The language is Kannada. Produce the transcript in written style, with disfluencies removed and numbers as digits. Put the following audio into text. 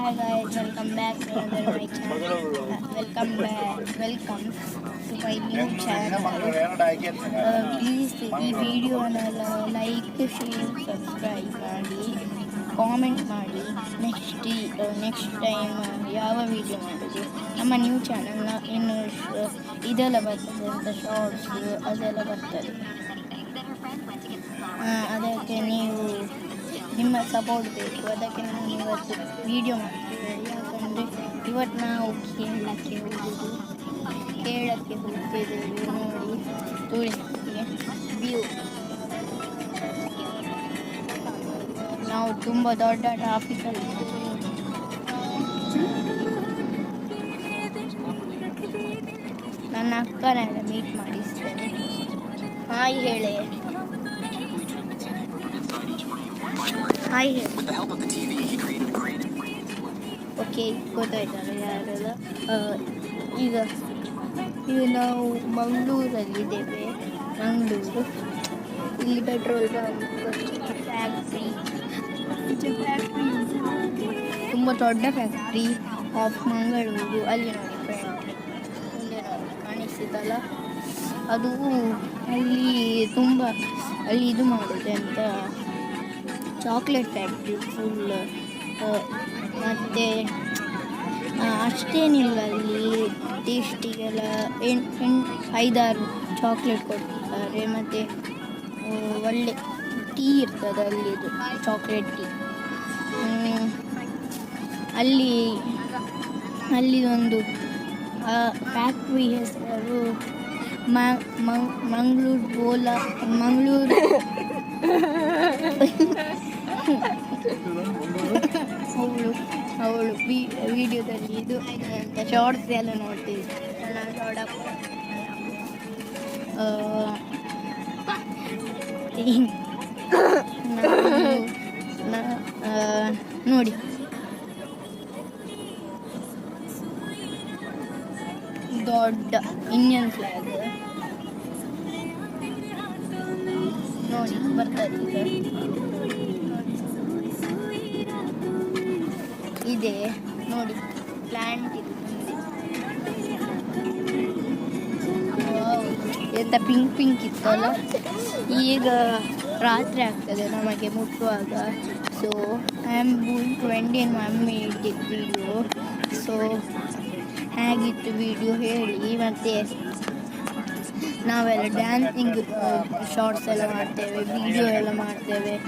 Hi guys, welcome back to my channel. Welcome to my new channel. Please ಈ ವಿಡಿಯೋನ ಲೈಕ್ ಶೇರ್ ಸಬ್ಸ್ಕ್ರೈಬ್ ಮಾಡಿ ಕಾಮೆಂಟ್ ಮಾಡಿ ನೆಕ್ಸ್ಟ್ ಟೈಮ್ ಯಾವ ವಿಡಿಯೋ ಮಾಡೋದು ನಮ್ಮ ನ್ಯೂ ಚಾನಲ್ನ ಇನ್ನು ಇದೆಲ್ಲ ಬರ್ತದೆ ಅಂತ ಶಾರ್ಟ್ಸ್ ಅದೆಲ್ಲ ಬರ್ತದೆ. ಅದಕ್ಕೆ ನೀವು ನಿಮ್ಮ ಸಪೋರ್ಟ್ ಬೇಕು. ಅದಕ್ಕೆ ನಾನು ಇವತ್ತು ವಿಡಿಯೋ ಮಾಡ್ತೇವೆ. ಯಾಕಂದರೆ ಇವತ್ತು ನಾವು ಕೇಳಕ್ಕೆ ಹೋಗ್ತಿದ್ದೇವೆ. ನೋಡಿ ತೋರಿಸ್ತೀನಿ ವ್ಯೂ. ನಾವು ತುಂಬ ದೊಡ್ಡ ಟ್ರಾಫಿಕಲ್ಲಿ ನನ್ನ ಅಕ್ಕನೆಲ್ಲ ಮೀಟ್ ಮಾಡಿಸ್ತೇನೆ. ಹಾಯ್ ಹೇಳಿ. ಓಕೆ, ಗೊತ್ತಾಯ್ತಲ್ಲ ಯಾರೆಲ್ಲ. ಈಗ ನಾವು ಮಂಗಳೂರಲ್ಲಿದ್ದೇವೆ. ಇಲ್ಲಿ ಪೆಟ್ರೋಲ್ ಬಂಕ್, ಫ್ಯಾಕ್ಟ್ರಿ, ತುಂಬ ದೊಡ್ಡ ಫ್ಯಾಕ್ಟ್ರಿ ಆಫ್ ಮಂಗಳೂರು. ಅಲ್ಲಿ ನೋಡಿ ಫ್ರೆಂಡ್ ಮುಂದೆ ನೋಡಿ ಕಾಣಿಸ್ತಿತ್ತಲ್ಲ, ಅದು ಅಲ್ಲಿ ಇದು ಮಾಡೋದು ಅಂತ ಚಾಕ್ಲೇಟ್ ಫ್ಯಾಕ್ಟ್ರಿ ಫುಲ್. ಮತ್ತು ಅಷ್ಟೇನಿಲ್ಲ, ಅಲ್ಲಿ ಟೇಸ್ಟಿಗೆಲ್ಲ 5-6 ಚಾಕ್ಲೇಟ್ ಕೊಡ್ತಾರೆ. ಮತ್ತು ಒಳ್ಳೆ ಟೀ ಇರ್ತದೆ ಅಲ್ಲಿದು, ಚಾಕ್ಲೇಟ್ ಟೀ. ಅಲ್ಲಿದೊಂದು ಫ್ಯಾಕ್ಟ್ರಿ ಹೆಸರು ಮಂಗಳೂರು ಅವಳು ವಿಡಿಯೋದಲ್ಲಿ ಇದು ಅಂತ ಶಾರ್ಟ್ಸ್ ಎಲ್ಲ ನೋಡ್ತೀವಿ. ನೋಡಿ ದೊಡ್ಡ ಇಂಡಿಯನ್ ಫ್ಲಾಗ್ ನೋಡಿ ಬರ್ತದೆ. ಇದೆ ನೋಡಿ, ಪ್ಲಾಂಟ್ ಇದೆ ಎಂತ ಪಿಂಕ್ ಇತ್ತಲ್ಲ. ಈಗ ರಾತ್ರಿ ಆಗ್ತದೆ ನಮಗೆ ಮುಟ್ಟುವಾಗ. So I am going to end in my video. So ಹೇಗಿತ್ತು ವಿಡಿಯೋ ಹೇಳಿ. ಮತ್ತು ನಾವೆಲ್ಲ ಡ್ಯಾನ್ಸಿಂಗ್ ಶಾರ್ಟ್ಸ್ ಎಲ್ಲ ಮಾಡ್ತೇವೆ, ವಿಡಿಯೋ ಎಲ್ಲ ಮಾಡ್ತೇವೆ.